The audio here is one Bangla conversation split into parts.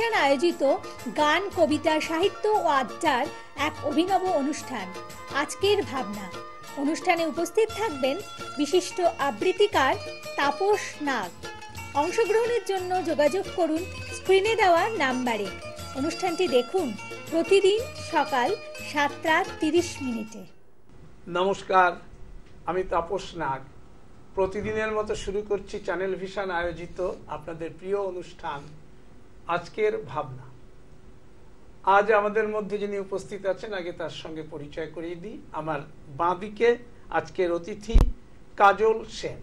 ভিশন আয়োজিত গান, কবিতা, সাহিত্য ও আড্ডার এক অভিনব অনুষ্ঠান আজকের ভাবনা। অনুষ্ঠানে উপস্থিত থাকবেন বিশিষ্ট আবৃত্তিকার তাপস নাগ। অংশগ্রহণের জন্য যোগাযোগ করুন স্ক্রিনে দেওয়া নাম্বারে। অনুষ্ঠানটি দেখুন প্রতিদিন সকাল 7:30। নমস্কার, আমি তাপস নাগ। প্রতিদিনের মতো শুরু করছি চ্যানেল ভিশন আয়োজিত আপনাদের প্রিয় অনুষ্ঠান আজকের ভাবনা। আজ আমাদের মধ্যে যিনি উপস্থিত আছেন, আগে তার সঙ্গে পরিচয় করিয়ে দিই। আমার বাঁদিকে আজকের অতিথি কাজল সেন।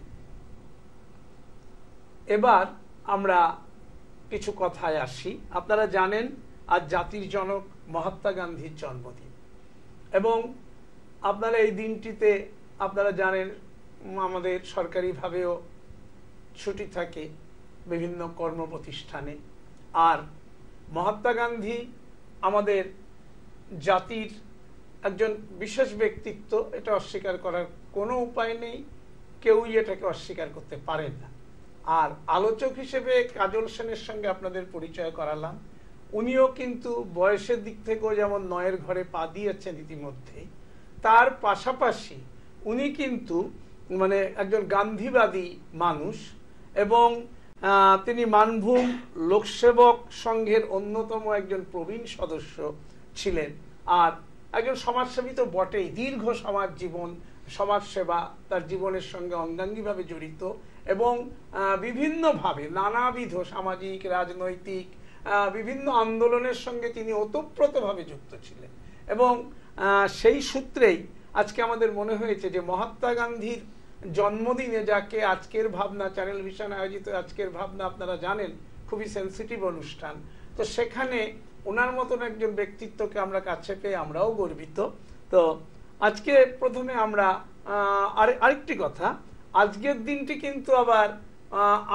এবার আমরা কিছু কথায় আসি। আপনারা জানেন আজ জাতির জনক মহাত্মা গান্ধীর জন্মদিন, এবং আপনারা এই দিনটিতে আপনারা জানেন আমাদের সরকারিভাবেও ছুটি থাকে বিভিন্ন কর্মপ্রতিষ্ঠানে। আর মহাত্মা গান্ধী আমাদের জাতির একজন বিশেষ ব্যক্তিত্ব, এটা অস্বীকার করার কোনো উপায় নেই, কেউই এটাকে অস্বীকার করতে পারেন না। আর আলোচক হিসেবে কাজল সেনের সঙ্গে আপনাদের পরিচয় করালাম। উনিও কিন্তু বয়সের দিক থেকেও যেমন 9-এর ঘরে পা দিয়েছেন ইতিমধ্যেই, তার পাশাপাশি উনি কিন্তু একজন গান্ধীবাদী মানুষ, এবং তিনি মানভূম লোকসেবক সংঘের অন্যতম একজন প্রবীণ সদস্য ছিলেন। আর একজন সমাজসেবী তো বটেই, দীর্ঘ সমাজসেবা তার জীবনের সঙ্গে অঙ্গাঙ্গিভাবে জড়িত, এবং বিভিন্নভাবে নানাবিধ সামাজিক, রাজনৈতিক বিভিন্ন আন্দোলনের সঙ্গে তিনি ওতপ্রোতভাবে যুক্ত ছিলেন। এবং সেই সূত্রেই আজকে আমাদের মনে হয়েছে যে মহাত্মা গান্ধীর জন্মদিনে, যাকে আজকের ভাবনা চ্যানেল ভিশন আয়োজিত আজকের ভাবনা আপনারা জানেন খুবই সেন্সিটিভ অনুষ্ঠান, তো সেখানে ওনার মতন একজন ব্যক্তিত্বকে আমরা কাছে পেয়ে আমরাও গর্বিত। তো আজকে প্রথমে আমরা আরেকটি কথা, আজকের দিনটি কিন্তু আবার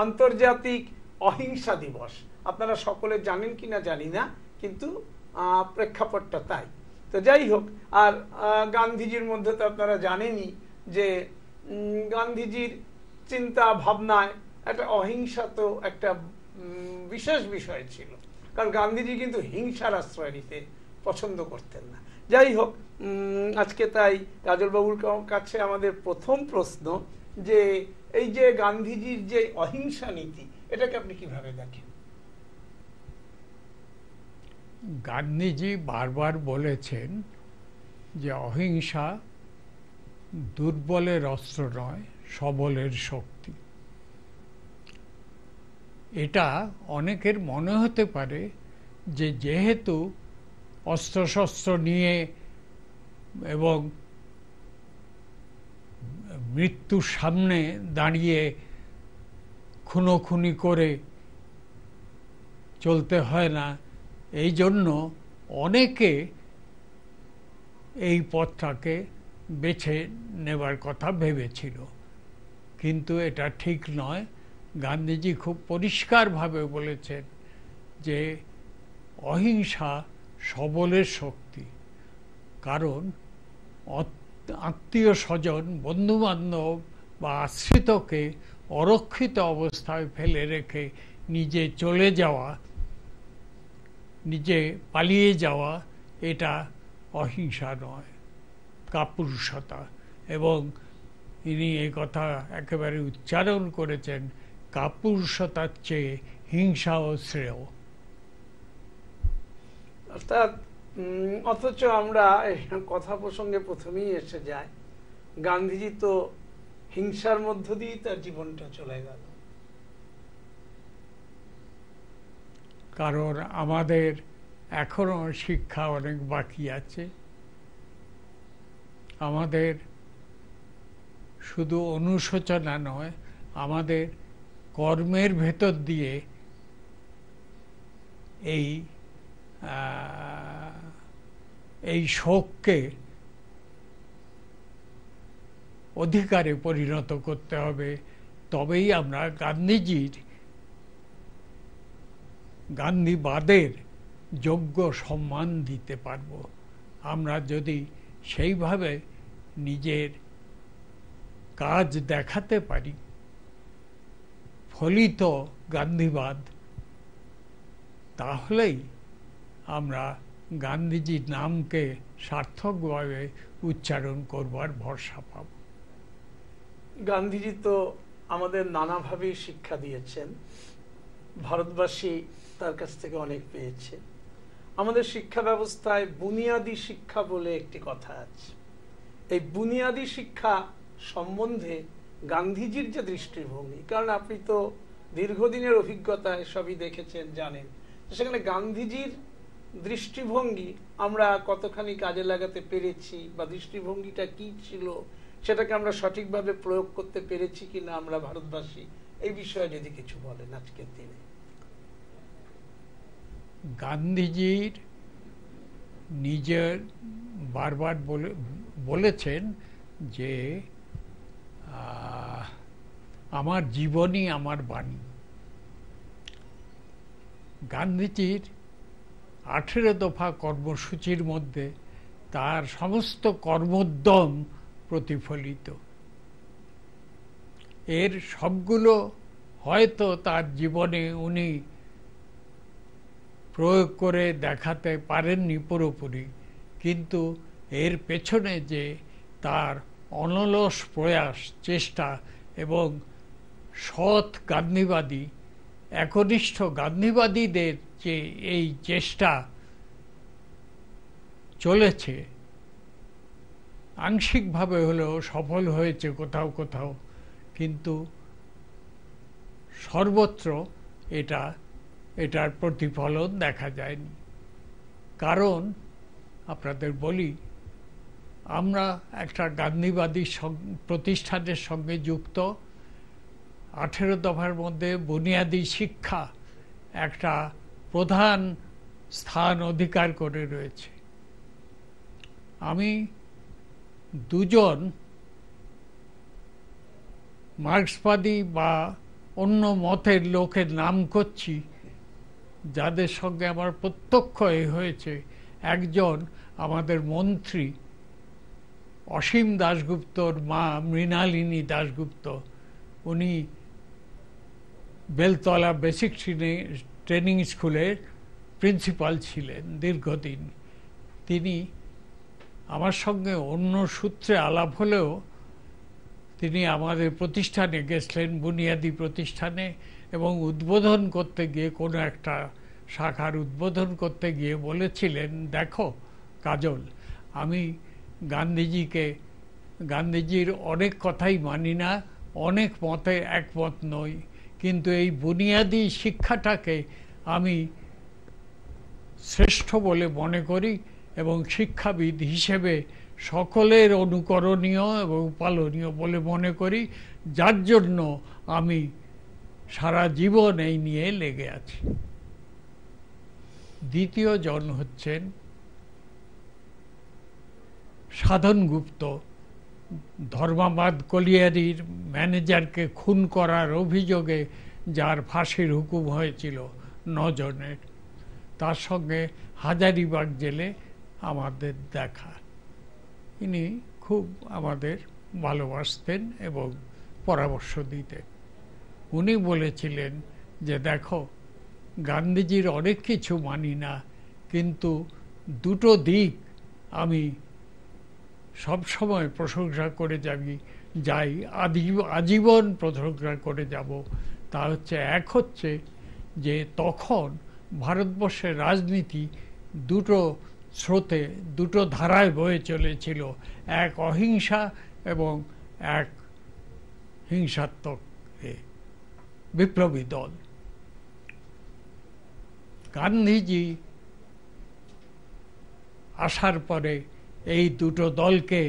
আন্তর্জাতিক অহিংসা দিবস। আপনারা সকলে জানেন কিনা জানি না, কিন্তু প্রেক্ষাপটটা তাই। তো যাই হোক, আর গান্ধীজির মধ্যে তো আপনারা জানেনই যে গান্ধীজির চিন্তা ভাবনায় একটা অহিংসা তো একটা বিশেষ বিষয় ছিল, কারণ গান্ধীজি কিন্তু হিংসার আশ্রয় নিতে পছন্দ করতেন না। যাই হোক, আজকে তাই কাজলবাবুর কাছে আমাদের প্রথম প্রশ্ন, যে এই যে গান্ধীজির যে অহিংসা নীতি, এটাকে আপনি কিভাবে দেখেন? গান্ধীজি বারবার বলেছেন যে অহিংসা দুর্বলের অস্ত্র নয়, সবলের শক্তি। এটা অনেকের মনে হতে পারে যে যেহেতু অস্ত্রশস্ত্র নিয়ে এবং মৃত্যুর সামনে দাঁড়িয়ে খুনোখুনি করে চলতে হয় না, এই জন্য অনেকে এই পথটাকে বেছে নেবার কথা ভেবেছিল, কিন্তু এটা ঠিক নয়। গান্ধীজি খুব পরিষ্কারভাবে বলেছেন যে অহিংসা সবলের শক্তি, কারণ আত্মীয় স্বজন, বন্ধুবান্ধব বা আশ্রিতকে অরক্ষিত অবস্থায় ফেলে রেখে নিজে চলে যাওয়া, নিজে পালিয়ে যাওয়া, এটা অহিংসা নয়, কাপুরুষতা। এবং ইনি এই কথা একেবারে উচ্চারণ করেছেন, কাপুরুষতার চেয়ে হিংসাও শ্রেয়। অর্থাৎ অথচ আমরা কথা প্রসঙ্গে প্রথমেই এসে যায়, গান্ধীজি তো হিংসার মধ্য দিয়ে তার জীবনটা চলে গেল। কারণ আমাদের এখনো শিক্ষা অনেক বাকি আছে। আমাদের শুধু অনুশোচনা নয়, আমাদের কর্মের ভেতর দিয়ে এই শোককে অধিকারে পরিণত করতে হবে। তবেই আমরা গান্ধীবাদের যোগ্য সম্মান দিতে পারব। আমরা যদি সেইভাবে নিজের কাজ দেখাতে পারি, ফলিত গান্ধীবাদ তাহলেই আমরা গান্ধীজির নামকে সার্থকভাবে উচ্চারণ করবার ভরসা পাব। গান্ধীজি তো আমাদের নানাভাবেই শিক্ষা দিয়েছেন, ভারতবাসী তার কাছ থেকে অনেক পেয়েছে। আমাদের শিক্ষা ব্যবস্থায় বুনিয়াদী শিক্ষা বলে একটি কথা আছে। এই বুনিয়াদী শিক্ষা সম্বন্ধে গান্ধীজির যে দৃষ্টিভঙ্গি, কারণ আপনি তো দীর্ঘদিনের অভিজ্ঞতায় সবই দেখেছেন, জানেন, সেখানে গান্ধীজির দৃষ্টিভঙ্গি আমরা কতখানি কাজে লাগাতে পেরেছি বা দৃষ্টিভঙ্গিটা কি ছিল সেটাকে আমরা সঠিকভাবে প্রয়োগ করতে পেরেছি কিনা আমরা ভারতবাসী, এই বিষয়ে যদি কিছু বলেন আজকের দিনে। গান্ধীজির নিজের বারবার বলেছেন যে আমার জীবনই আমার বাণী। গান্ধীজির 18 দফা কর্মসূচির মধ্যে তার সমস্ত কর্মোদ্যম প্রতিফলিত। এর সবগুলো হয়তো তার জীবনে উনি প্রয়োগ করে দেখাতে পারেননি পুরোপুরি, কিন্তু এর পেছনে যে তার অনলস প্রয়াস, চেষ্টা এবং সৎ গান্ধীবাদী, একনিষ্ঠ গান্ধীবাদীদের যে এই চেষ্টা চলেছে, আংশিকভাবে হলেও সফল হয়েছে কোথাও কোথাও, কিন্তু সর্বত্র এটার প্রতিফলন দেখা যায়নি। কারণ আপনাদের বলি, আমরা একটা গান্ধীবাদী প্রতিষ্ঠানের সঙ্গে যুক্ত। 18 দফার মধ্যে বুনিয়াদী শিক্ষা একটা প্রধান স্থান অধিকার করে রয়েছে। আমি দুজন মার্ক্সবাদী বা অন্য মতের লোকের নাম করছি যাদের সঙ্গে আমার প্রত্যক্ষ হয়েছে। একজন আমাদের মন্ত্রী অসীম দাশগুপ্তর মা মৃণালিনী দাশগুপ্ত, উনি বেলতলা বেসিক ট্রেনিং স্কুলের প্রিন্সিপাল ছিলেন দীর্ঘদিন। তিনি আমার সঙ্গে অন্য সূত্রে আলাপ হলেও তিনি আমাদের প্রতিষ্ঠানে গেছিলেন, বুনিয়াদী প্রতিষ্ঠানে, এবং উদ্বোধন করতে গিয়ে, কোনো একটা শাখার উদ্বোধন করতে গিয়ে বলেছিলেন, দেখো কাজল, আমি গান্ধীজির অনেক কথাই মানি না, অনেক মতে একমত নই, কিন্তু এই বুনিয়াদী শিক্ষাটাকে আমি শ্রেষ্ঠ বলে মনে করি এবং শিক্ষাবিদ হিসেবে সকলের অনুকরণীয় এবং পালনীয় বলে মনে করি, যার জন্য আমি সারা জীবন এই নিয়ে লেগে আছি। দ্বিতীয় জন হচ্ছেন সাধন গুপ্ত, ধর্মাবাদ কলিয়ারির ম্যানেজারকে খুন করার অভিযোগে যার ফাঁসির হুকুম হয়েছিল 9 জনের, তার সঙ্গে হাজারিবাগ জেলে আমাদের দেখা। ইনি খুব আমাদের ভালোবাসতেন এবং পরামর্শ দিতেন। উনি বলেছিলেন যে দেখো, গান্ধীজির অনেক কিছু মানি না, কিন্তু দুটো দিক আমি সবসময় প্রশংসা করে যাই, আজীবন প্রশংসা করে যাব। তা হচ্ছে, এক হচ্ছে যে তখন ভারতবর্ষের রাজনীতি দুটো স্রোতে, দুটো ধারায় বয়ে চলেছিল, এক অহিংসা এবং এক হিংসাত্মক বিপ্লবী দল। গান্ধীজি আসার পরে এই দুটো দলকে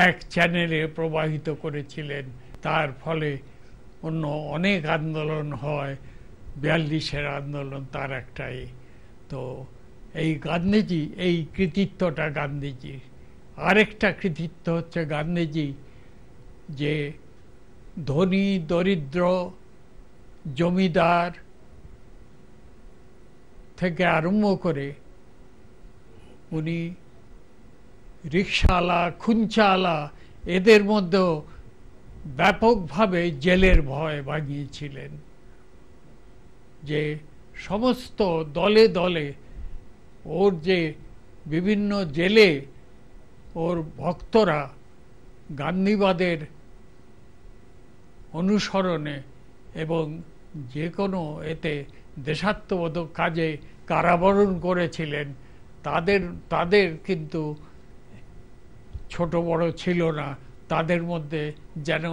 এক চ্যানেলে প্রবাহিত করেছিলেন। তার ফলে অন্য অনেক আন্দোলন হয়, 42-এর আন্দোলন তার একটাই। তো এই গান্ধীজি, এই কৃতিত্বটা গান্ধীজির। আরেকটা কৃতিত্ব হচ্ছে গান্ধীজি যে ধনী দরিদ্র জমিদার থেকে আরম্ভ করে উনি রিকশাওয়ালা, খুঞ্চাওয়ালা, এদের মধ্যেও ব্যাপকভাবে জেলের ভয় বাগিয়েছিলেন। যে সমস্ত দলে দলে ওর যে বিভিন্ন জেলে ওর ভক্তরা গান্ধীবাদের অনুসরণে এবং যে কোনো এতে দেশাত্মবোধক কাজে কারাবরণ করেছিলেন, তাদের কিন্তু ছোট বড় ছিল না, তাদের মধ্যে যেন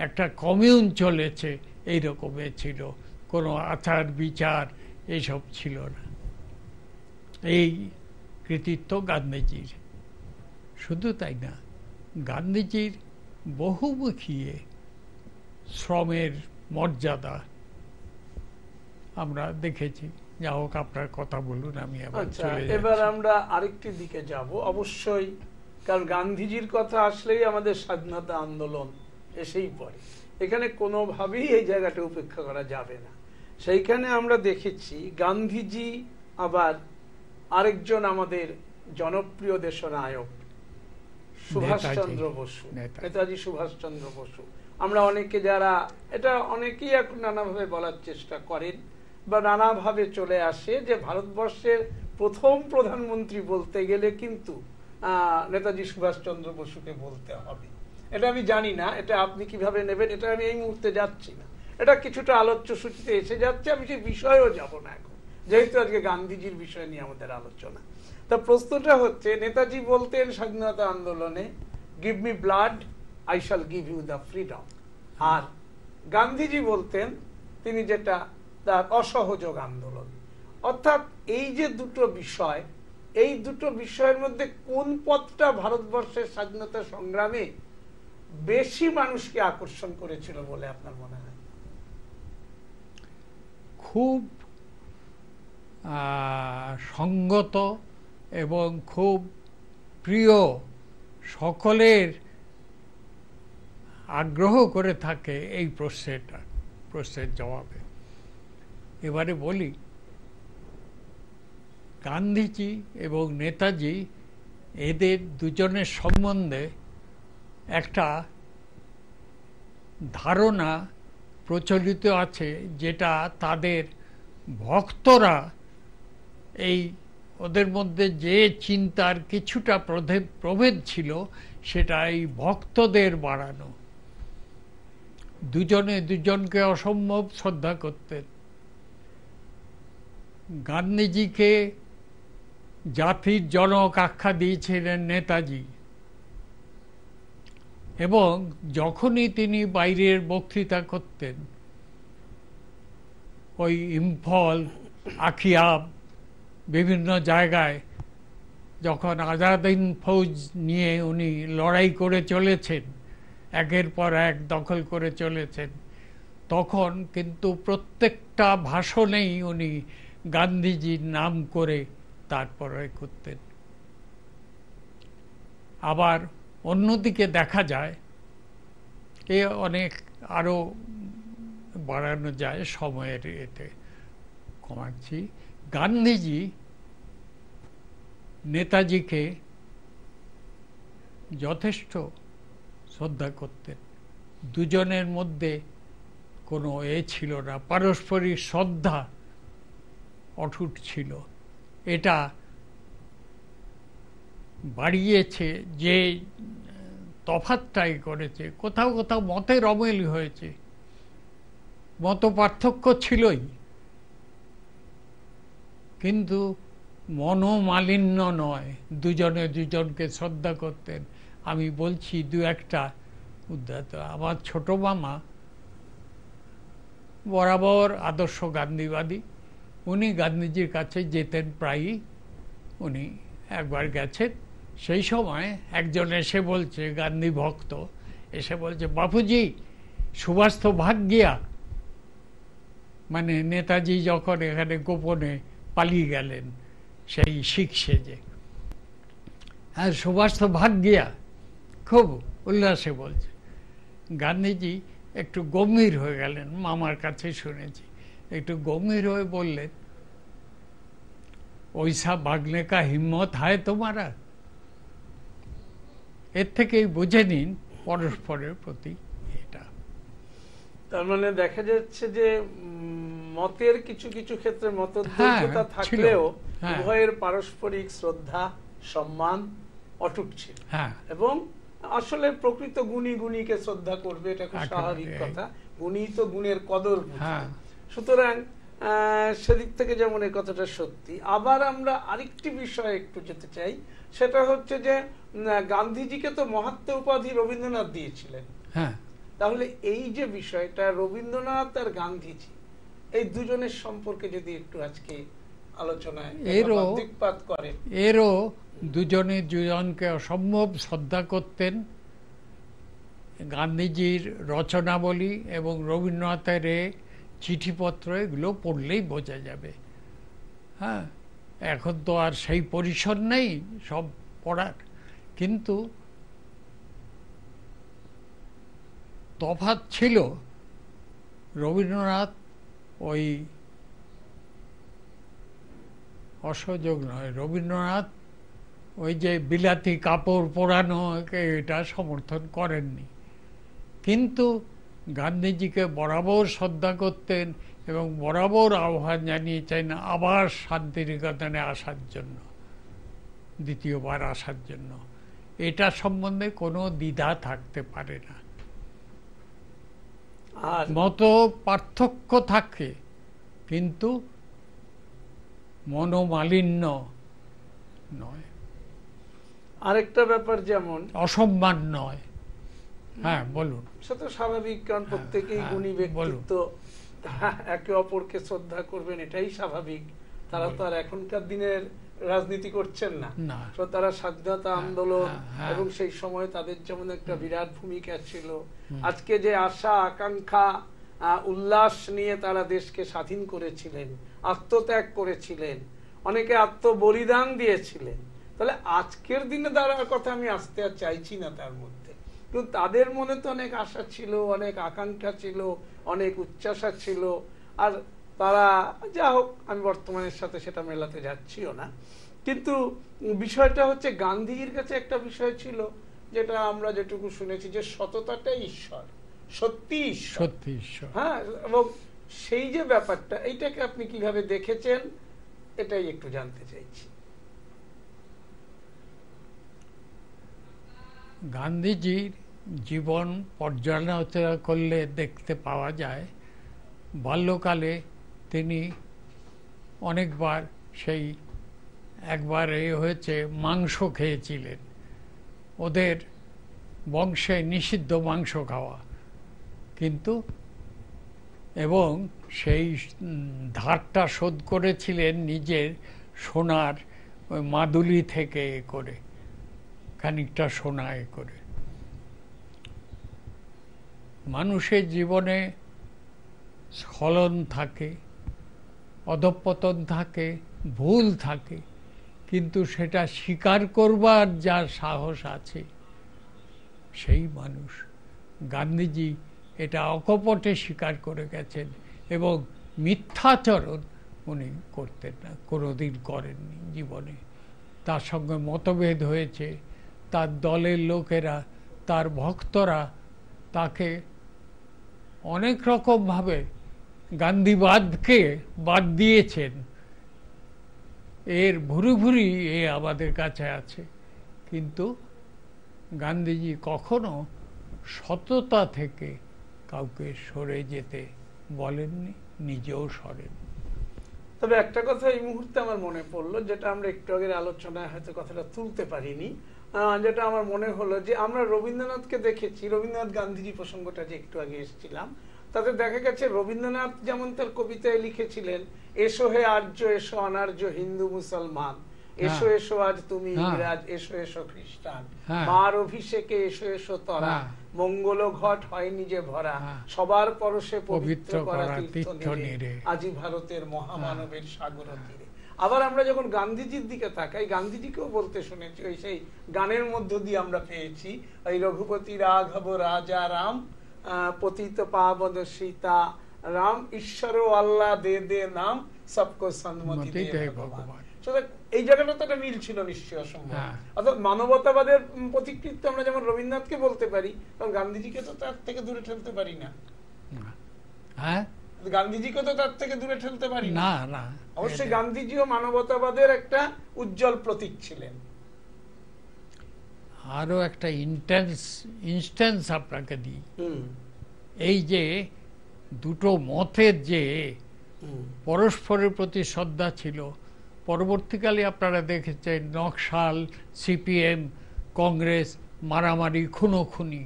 একটা কমিউন চলেছে এই রকমের ছিল, কোনো আচার বিচার এইসব ছিল না। এই কৃতিত্ব গান্ধীজির। শুধু তাই না, গান্ধীজির বহুমুখী শ্রমের মর্যাদা আমরা দেখেছি। যা হোক, আপনার কথা বলুন, আমি এবার আমরা আরেকটি দিকে যাব অবশ্যই, কারণ গান্ধীজির কথা আসলেই আমাদের স্বাধীনতা আন্দোলন এসেই পড়ে। এখানে কোনোভাবেই এই জায়গাটা উপেক্ষা করা যাবে না। সেইখানে আমরা দেখেছি গান্ধীজি আবার আরেকজন আমাদের জনপ্রিয় দেশনায়ক সুভাষচন্দ্র বসু, নেতাজি সুভাষচন্দ্র বসু। আমরা অনেকে যারা এটা অনেকেই এখন নানাভাবে বলার চেষ্টা করেন বা নানাভাবে চলে আসে যে ভারতবর্ষের প্রথম প্রধানমন্ত্রী বলতে গেলে কিন্তু নেতাজি সুভাষচন্দ্র বসুকে বলতে হবে। এটা আমি জানি না এটা আপনি কিভাবে নেবেন, এটা আমি এই মুহূর্তে যাচ্ছি না, এটা কিছুটা আলোচ্য সূচিতে এসে যাচ্ছে, আমি সেই বিষয়েও যাব না এখন, যেহেতু আজকে গান্ধীজির বিষয় নিয়ে আমাদের আলোচনা। তা প্রশ্নটা হচ্ছে, নেতাজি বলতেন স্বাধীনতা আন্দোলনে, give me blood I shall give you the freedom, আর গান্ধীজি বলতেন তিনি যেটা তার অসহযোগ আন্দোলন। অর্থাৎ এই যে দুটো বিষয়, এই দুটো বিষয়ের মধ্যে কোন পথটা ভারতবর্ষের স্বাধীনতা সংগ্রামে বেশি মানুষকে আকর্ষণ করেছিল বলে আপনার মনে হয়? খুব সঙ্গত এবং খুব প্রিয়, সকলের আগ্রহ করে থাকে এই প্রশ্নের জবাবে। এবারে বলি, গান্ধীজি এবং নেতাজি এদের দুজনের সম্বন্ধে একটা ধারণা প্রচলিত আছে, যেটা তাদের ভক্তরা, এই ওদের মধ্যে যে চিন্তার কিছুটা প্রভেদ ছিল, সেটা এই ভক্তদের বাড়ানো। দুজনে দুজনকে অসম্ভব শ্রদ্ধা করতেন। গান্ধীজিকে জাতির জনক আখ্যা দিয়েছিলেন নেতাজি, এবং যখনই তিনি বাইরের বক্তৃতা করতেন, ওই ইম্ফল, আখিয়াব, বিভিন্ন জায়গায় যখন আজাদ হিন্দ ফৌজ নিয়ে উনি লড়াই করে চলেছেন, একের পর এক দখল করে চলেছেন, তখন কিন্তু প্রত্যেকটা ভাষণেই উনি গান্ধীজির নাম করে তারপরে করতেন। আবার অন্যদিকে দেখা যায়, এ অনেক আরো বাড়ানো যায় সময়ের এতে, কমাচ্ছি, গান্ধীজি নেতাজিকে যথেষ্ট শ্রদ্ধা করতেন। দুজনের মধ্যে কোনো ছিল না, পারস্পরিক শ্রদ্ধা অটুট ছিল। এটা বাড়িয়েছে যে তফাৎটাই করেছে, কোথাও কোথাও মতের অমিল হয়েছে, মত পার্থক্য ছিলই, কিন্তু মনোমালিন্য নয়, দুজনে দুজনকে শ্রদ্ধা করতেন। আমি বলছি দু একটা উদাহরণ। আমার ছোট মামা বরাবর আদর্শ গান্ধীবাদী, উনি গান্ধীজির কাছে যেতেন প্রায়ই। উনি একবার গেছেন, সেই সময় একজন এসে বলছে, গান্ধী ভক্ত এসে বলছে, বাপুজি সুভাষ তো ভাগ গিয়া, মানে নেতাজি যখন এখানে গোপনে পালিয়ে গেলেন সেই শিখ সেজে, হ্যাঁ সুভাষ তো ভাগ গিয়া, খুব উল্লাসে বলছে। গান্ধীজি একটু গম্ভীর হয়ে গেলেন, মামার কাছে শুনেছি, একটু গম্ভীর হয়ে বললেন, ওইসা ভাগনে কা হিম্মত হয় তোমারা। এর থেকেই বুঝে নিন পরস্পরের প্রতি এটা। তার মানে দেখা যাচ্ছে যে মতের কিছু কিছু ক্ষেত্রে মতদ্বৈধতা থাকলেও উভয়ের পারস্পরিক শ্রদ্ধা সম্মান অটুট ছিল। এবং আসলে প্রকৃত গুণী গুণীকে শ্রদ্ধা করবে, এটা খুব স্বাভাবিক কথা। গুণী তো গুণের কদর বুঝে। সুতরাং সেদিক থেকে যেমন এই কথাটা সত্যি। আবার আমরা আরেকটি বিষয় একটু যেতে চাই, সেটা হচ্ছে যে গান্ধীজিকে তো মহাত্মা উপাধি রবীন্দ্রনাথ দিয়েছিলেন। তাহলে এই যে বিষয়টা রবীন্দ্রনাথ আর গান্ধীজি, এই দুজনের সম্পর্কে যদি একটু আজকে আলোচনায় দিকপাত করেন। এরও দুজনে দুজনকে অসম্ভব শ্রদ্ধা করতেন। গান্ধীজির রচনাবলী এবং রবীন্দ্রনাথের চিঠিপত্র এগুলো পড়লেই বোঝা যাবে। এখন তো আর সেই পরিসর নেই সব পড়ার, কিন্তু তফাৎ ছিল। রবীন্দ্রনাথ ওই অসহযোগ নয়, রবীন্দ্রনাথ ওই যে বিলাতি কাপড় পরানো এটা সমর্থন করেননি, কিন্তু গান্ধীজিকে বরাবর শ্রদ্ধা করতেন এবং বরাবর আহ্বান জানিয়েছেন আবার শান্তিনিকেতনে আসার জন্য, দ্বিতীয়বার আসার জন্য। এটা সম্বন্ধে কোনো দ্বিধা থাকতে পারে না। মত পার্থক্য থাকে, কিন্তু মনোমালিন্য নয়। আরেকটা ব্যাপার যেমন অসম্মান নয়। বলুন। সেটা স্বাভাবিক, কারণ প্রত্যেকেই গুণী ব্যক্তিত্ব, একে অপরকে শ্রদ্ধা করবেন, এটাই স্বাভাবিক। তারা তো আর এখনকার দিনের রাজনীতি করছেন না, তারা স্বাধীনতা আন্দোলন এবং সেই সময় তাদের যেমন একটা বিরাট ভূমিকা ছিল। আজকে যে আশা আকাঙ্ক্ষা উল্লাস নিয়ে তারা দেশকে স্বাধীন করেছিলেন, আত্মত্যাগ করেছিলেন, অনেকে আত্মবলিদান দিয়েছিলেন। তাহলে আজকের দিনে দাঁড়ার কথা আমি আসতে আর চাইছি না তার মধ্যে, কিন্তু তাদের মনে তো অনেক আশা ছিল, অনেক আকাঙ্ক্ষা ছিল, অনেক উচ্চাশা ছিল। আর তারা যা হোক, আমি বর্তমানের সাথে সেটা মেলাতে যাচ্ছিও না, কিন্তু বিষয়টা হচ্ছে গান্ধীজির কাছে একটা বিষয় ছিল, যেটা আমরা যেটুকু শুনেছি, যে সততাটাই ঈশ্বর, সত্যি ঈশ্বর। এবং সেই যে ব্যাপারটা, এইটাকে আপনি কিভাবে দেখেছেন, এটাই একটু জানতে চাইছি। গান্ধীজির জীবন পর্যালোচনা করলে দেখতে পাওয়া যায়, বাল্যকালে তিনি অনেকবার সেই একবার হয়েছে মাংস খেয়েছিলেন। ওদের বংশে নিষিদ্ধ মাংস খাওয়া, কিন্তু এবং সেই ধারটা শোধ করেছিলেন নিজের সোনার ওই মাদুলি থেকে করে, খানিকটা সোনা করে। মানুষের জীবনে স্খলন থাকে, অধঃপতন থাকে, ভুল থাকে, কিন্তু সেটা স্বীকার করবার যার সাহস আছে সেই মানুষ। গান্ধীজি এটা অকপটে স্বীকার করে গেছেন এবং মিথ্যাচরণ উনি করতেন না, কোনোদিন করেননি জীবনে। তার সঙ্গে মতভেদ হয়েছে, তার দলের লোকেরা, তার ভক্তরা তাকে অনেক রকমভাবে গান্ধীবাদকে বাদ দিয়েছেন। এর ভুরি ভুরি আমাদের কাছে আছে, কিন্তু গান্ধীজি কখনো সততা থেকে কাউকে সরে যেতে বলেননি, নিজেও সরেন। তবে একটা কথা এই মুহূর্তে আমার মনে পড়লো, যেটা আমরা একটু আগের আলোচনায় হয়তো কথাটা তুলতে পারিনি, যেটা আমার মনে হলো যে আমরা রবীন্দ্রনাথকে দেখেছি, রবীন্দ্রনাথ গান্ধীজি প্রসঙ্গটা যে একটু আগে এসেছিলাম, তাতে দেখা গেছে রবীন্দ্রনাথ যেমন তার কবিতায় লিখেছিলেন, এসো হে আর্য, এসো অনার্য হিন্দু মুসলমান, এসো এসো আজ তুমি ইংরাজ, এসো এসো খ্রিস্টান, মার অভিষেকে এসো এসো তরা, মঙ্গল ঘট হয়নি যে ভরা, সবার পরশে পবিত্র করা তীর্থ নীরে, আজি ভারতের মহামানবের সাগর তীরে। আবার আমরা যখন গান্ধীজির দিকে তাকাই, গান্ধীজিকেও বলতে শুনেছি, ওই সেই গানের মধ্য দিয়ে আমরা পেয়েছি, ওই রঘুপতি রাঘব রাজা রাম, পতিত পাবন সীতা রাম, ঈশ্বর আল্লাহ দে দে নাম, সবকো সন্মতি দে ভগবান। এই জায়গাটা তো একটা মিল ছিল নিশ্চয়, অসম্ভব। অর্থাৎ মানবতাবাদের প্রতিকৃত আমরা যেমন রবীন্দ্রনাথকে বলতে পারি, তখন গান্ধীজিকে তো তার থেকে দূরে ঠেলতে পারি না। গান্ধীজিকে তো তার থেকে দূরে ঠেলতে পারি না না, অবশ্যই গান্ধীজিও মানবতাবাদের একটা উজ্জ্বল প্রতীক ছিলেন। আরো একটা ইনস্ট্যান্স আপনাকে দিই। এই যে দুটো মতের যে পরস্পরের প্রতি শ্রদ্ধা ছিল, পরবর্তীকালে আপনারা দেখেছেন নকশাল, সিপিএম, কংগ্রেস মারামারি, খুনোখুনি।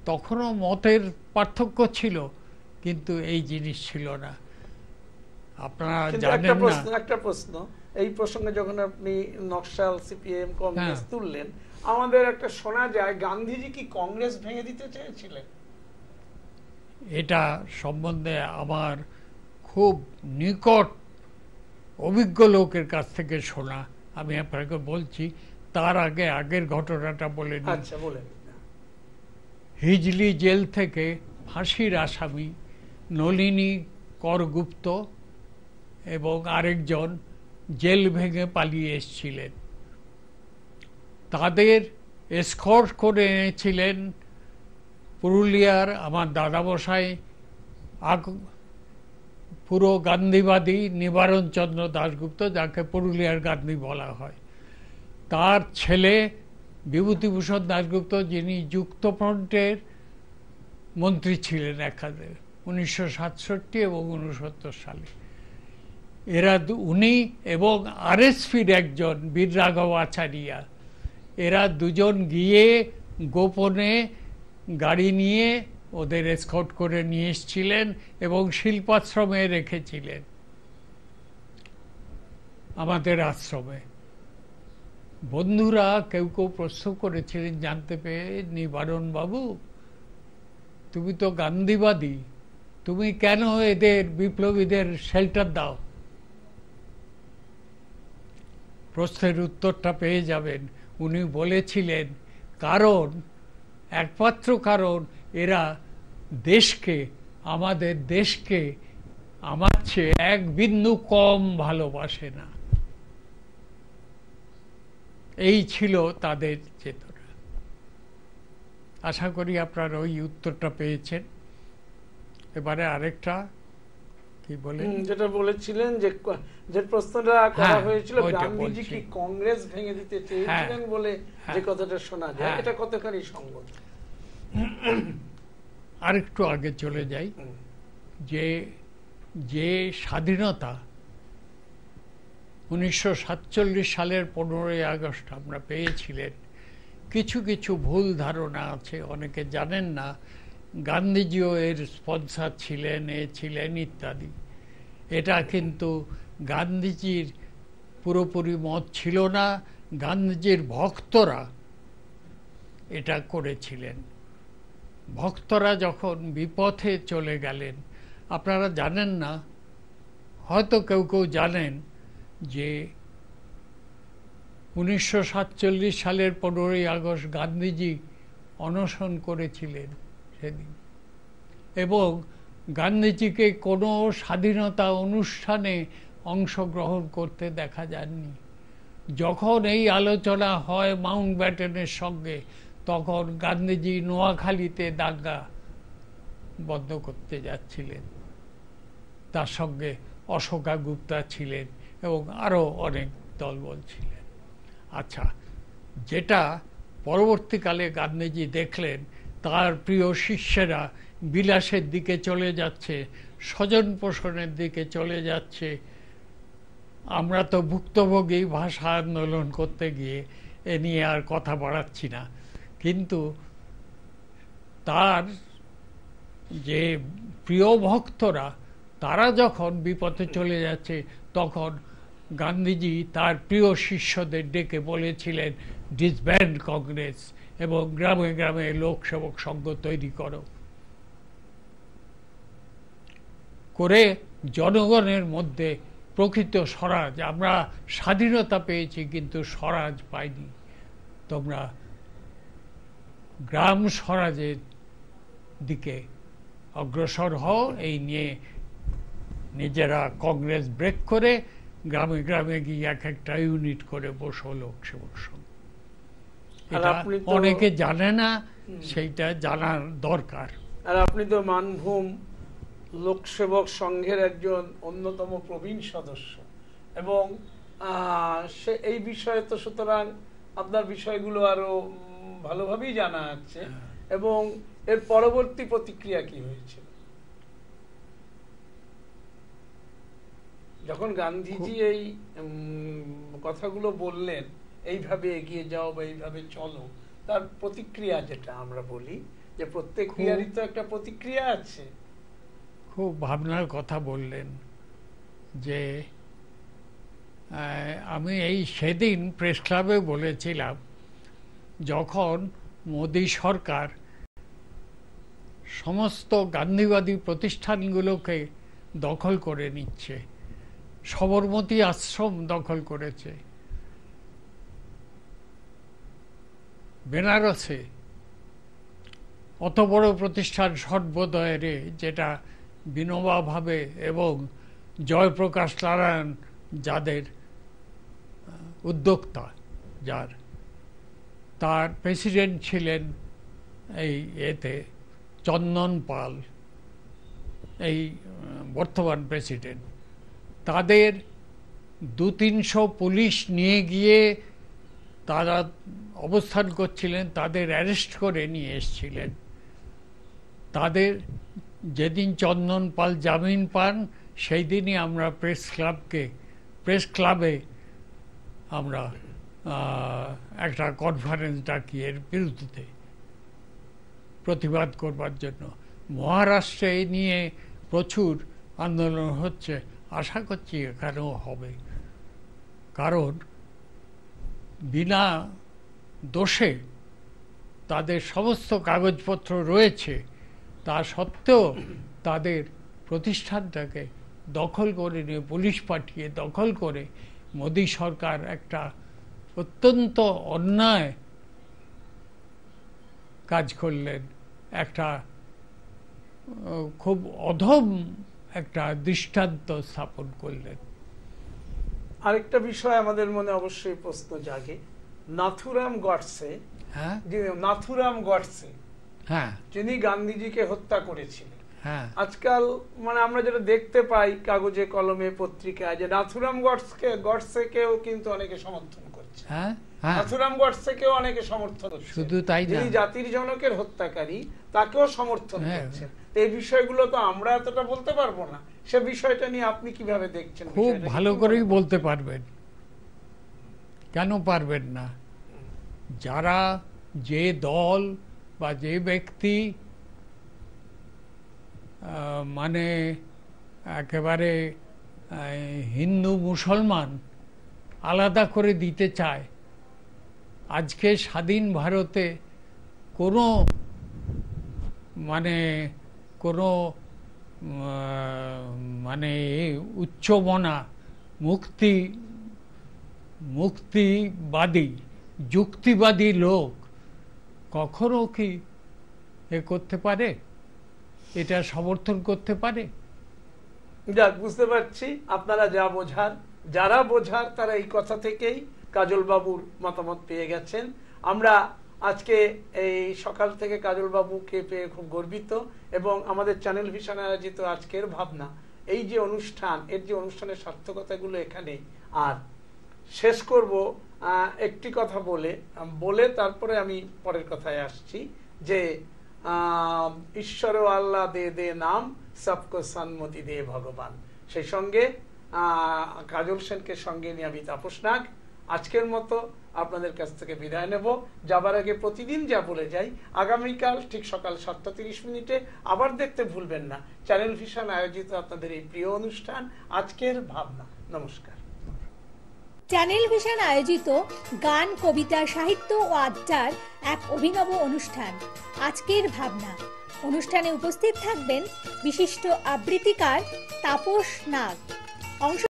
তখনও মতের পার্থক্য ছিল, কিন্তু এই জিনিস ছিল না। আপনারা জানেন না, একটা প্রশ্ন এই প্রসঙ্গে যখন আপনি নকশাল, সিপিএম, কংগ্রেস তুললেন, আমাদের একটা শোনা যায় গান্ধীজি কি কংগ্রেস ভেঙে দিতে চেয়েছিলেন? এটা সম্বন্ধে আমার খুব নিকট অভিজ্ঞ লোকের কাছ থেকে শোনা, আমি আপনাকে বলছি। তার আগে আগের ঘটনাটা বলে নিই। আচ্ছা, বলেন। হিজলি জেল থেকে ফাঁসির আসামি নলিনী করগুপ্ত এবং আরেকজন জেল ভেঙে পালিয়ে এসেছিলেন। তাদের এসকর্ট করে এনেছিলেন পুরুলিয়ার আমার দাদামশাই, পুরো গান্ধীবাদী নিবারণ চন্দ্র দাশগুপ্ত, যাকে পুরুলিয়ার গান্ধী বলা হয়। তার ছেলে বিভূতিভূষণ দাশগুপ্ত, যিনি যুক্তফ্রন্টের মন্ত্রী ছিলেন 1967 এবং 1969 সালে। এরা উনি এবং আরএসপির একজন বীররাঘব আচারিয়া, এরা দুজন গিয়ে গোপনে গাড়ি নিয়ে ওদের এসকর্ট করে নিয়ে এসেছিলেন এবং শিল্পাশ্রমে রেখেছিলেন, আমাদের আশ্রমে। বন্ধুরা কেউ কেউ প্রশ্ন করেছিলেন জানতে পেয়ে, নিবারণ বাবু তুমি তো গান্ধীবাদী, তুমি কেন এদের বিপ্লবীদের শেল্টার দাও? প্রশ্নের উত্তরটা পেয়ে যাবেন। উনি বলেছিলেন, কারণ একমাত্র কারণ এরা দেশকে, আমাদের দেশকে আমার চেয়ে এক বিন্দু কম ভালোবাসে না। এই ছিল তাদের চেতনা। আশা করি আপনারা ওই উত্তরটা পেয়েছেন। এবারে আরেকটা কি বলেন, যেটা বলেছিলেন যে প্রশ্নটা করা হয়েছিল গান্ধীজি কি কংগ্রেস ভেঙে দিতে চেয়েছিলেন বলে যে কথাটা শোনা যায়, এটা কতখানি সঙ্গত? আরেকটু আগে চলে যাই। যে স্বাধীনতা 1947 সালের 15ই আগস্ট আমরা পেয়েছিলেন, কিছু কিছু ভুল ধারণা আছে, অনেকে জানেন না। গান্ধীজিও এর স্পন্সর ছিলেন, ছিলেন ইত্যাদি। এটা কিন্তু গান্ধীজির পুরোপুরি মত ছিল না। গান্ধীজির ভক্তরা এটা করেছিলেন। ভক্তরা যখন বিপথে চলে গেলেন, আপনারা জানেন না, হয়তো কেউ কেউ জানেন যে 1947 সালের 15ই আগস্ট গান্ধীজি অনশন করেছিলেন সেদিন, এবং গান্ধীজিকে কোনো স্বাধীনতা অনুষ্ঠানে অংশগ্রহণ করতে দেখা যায়নি। যখন এই আলোচনা হয় মাউন্ট ব্যাটেনের সঙ্গে, তখন গান্ধীজি নোয়াখালীতে দাঙ্গা বন্ধ করতে যাচ্ছিলেন। তার সঙ্গে অশোকা গুপ্তা ছিলেন এবং আরও অনেক দলবল ছিলেন। আচ্ছা, যেটা পরবর্তীকালে গান্ধীজি দেখলেন তার প্রিয় শিষ্যেরা বিলাসের দিকে চলে যাচ্ছে, স্বজন পোষণের দিকে চলে যাচ্ছে। আমরা তো ভুক্তভোগী ভাষা আন্দোলন করতে গিয়ে এ নিয়ে আর কথা বাড়াচ্ছি না, কিন্তু তার যে প্রিয় ভক্তরা তারা যখন বিপথে চলে যাচ্ছে, তখন গান্ধীজি তার প্রিয় শিষ্যদের ডেকে বলেছিলেন, ডিসব্যান্ড কংগ্রেস এবং গ্রামে গ্রামে লোকসেবক সংঘ তৈরি করো, করে জনগণের মধ্যে প্রকৃত স্বরাজ, আমরা স্বাধীনতা পেয়েছি কিন্তু স্বরাজ পাইনি, তোমরা গ্রাম স্বরাজের দিকে অগ্রসর হও। এই নিয়ে নিজেরা কংগ্রেস ব্রেক করে গ্রামে গ্রামে গিয়ে এক একটা ইউনিট করে বসো লোকসেবক সংঘ। এটা অনেকে জানে না, সেইটা জানার দরকার। আর আপনি তো মানভূম লোকসেবক সংঘের একজন অন্যতম প্রবীণ সদস্য, এবং সে এই বিষয়ে তো সুতরাং আপনার বিষয়গুলো আরো ভালোভাবেই জানা আছে। এবং এর পরবর্তী প্রতিক্রিয়া কি হয়েছিল যখন গান্ধীজি এই কথাগুলো বললেন, এইভাবে এগিয়ে যাও বা এইভাবে চলো, তার প্রতিক্রিয়া যেটা আমরা বলি যে প্রত্যেক ক্রিয়ারই তো একটা প্রতিক্রিয়া আছে। খুব ভাবনার কথা বললেন যে আমি এই সেদিন প্রেস ক্লাবে বলেছিলাম, যখন মোদী সরকার সমস্ত গান্ধীবাদী প্রতিষ্ঠানগুলোকে দখল করে নিচ্ছে, সবরমতী আশ্রম দখল করেছে, বেনারসে অত বড় প্রতিষ্ঠান সর্বদয়ের, যেটা বিনোবা ভাবে এবং জয়প্রকাশ নারায়ণ যাদের উদ্যোক্তা, তার প্রেসিডেন্ট ছিলেন এই এতে চন্দন পাল, এই বর্তমান প্রেসিডেন্ট। তাদের 200-300 পুলিশ নিয়ে গিয়ে তারা অবস্থান করছিলেন, তাদের অ্যারেস্ট করে নিয়ে এসেছিলেন। তাদের যেদিন চন্দন পাল জামিন পান, সেই দিনই আমরা প্রেস ক্লাবে আমরা একটা কনফারেন্স ডাকি এর বিরুদ্ধে প্রতিবাদ করবার জন্য। মহারাষ্ট্রে এই নিয়ে প্রচুর আন্দোলন হচ্ছে, আশা করছি এখানেও হবে, কারণ বিনা দোষে তাদের সমস্ত কাগজপত্র রয়েছে, তা সত্ত্বেও তাদের প্রতিষ্ঠানটাকে দখল করে নিয়ে পুলিশ পাঠিয়ে দখল করে মোদী সরকার একটা অত্যন্ত অন্যায় কাজ করলেন, একটা খুব অধম একটা দৃষ্টান্ত স্থাপন করলেন। আরেকটা বিষয় আমাদের মনে অবশ্যই প্রশ্ন জাগে, নাথুরাম গডসে, নাথুরাম গডসে, যিনি গান্ধীজিকে হত্যা করেছিলেন, আজকাল মানে আমরা যেটা দেখতে পাই কাগজে কলমে পত্রিকায়, যে নাথুরাম গডসেকেও কিন্তু অনেকে সমর্থন করছে, নাথুরাম গডসেকেও অনেকে সমর্থন করছে, শুধু তাই না, যিনি জাতির জনকের হত্যাকারী তাকেও সমর্থন করছেন। এই বিষয়গুলো তো আমরা এতটা বলতে পারবো না, সে বিষয়টা নিয়ে আপনি কিভাবে দেখছেন? খুব ভালো করেই বলতে পারবেন, কেন পারবেন না? যারা যে দল বা যে ব্যক্তি মানে একেবারে হিন্দু মুসলমান আলাদা করে দিতে চায়, আজকে স্বাধীন ভারতে কোনো মানে উচ্চমনা মুক্তিবাদী যুক্তিবাদী লোক কখনো কি এ করতে পারে, এটা সমর্থন করতে পারে? যাক, বুঝতে পারছি আপনারা যারা বোঝার তারা এই কথা থেকেই কাজল বাবুর মতামত পেয়ে গেছেন। আমরা আজকে এই সকাল থেকে কাজল বাবুকে পেয়ে খুব গর্বিত, এবং আমাদের চ্যানেল ভিশন আয়োজিত আজকের ভাবনা, এই যে অনুষ্ঠান, এর যে অনুষ্ঠানের সার্থকতাগুলো এখানে। আর শেষ করব একটি কথা বলে তারপরে আমি পরের কথায় আসছি, যে ঈশ্বর আল্লাহ দে নাম সবকো সন্মতি দে ভগবান। সেই সঙ্গে কাজল সেনকে সঙ্গে নিয়ে আমি তাপস নাগ আজকের মতো আপনাদের কাছ থেকে বিদায় নেব। যাবার আগে প্রতিদিন যা বলে যাই, আগামীকাল ঠিক সকাল 7:30 আবার দেখতে ভুলবেন না চ্যানেল ভিশন আয়োজিত আপনাদের এই প্রিয় অনুষ্ঠান আজকের ভাবনা। নমস্কার। চ্যানেল ভিশন আয়োজিত গান, কবিতা, সাহিত্য ও আড্ডার এক অভিনব অনুষ্ঠান আজকের ভাবনা। অনুষ্ঠানে উপস্থিত থাকবেন বিশিষ্ট আবৃত্তিকার তাপস নাগ।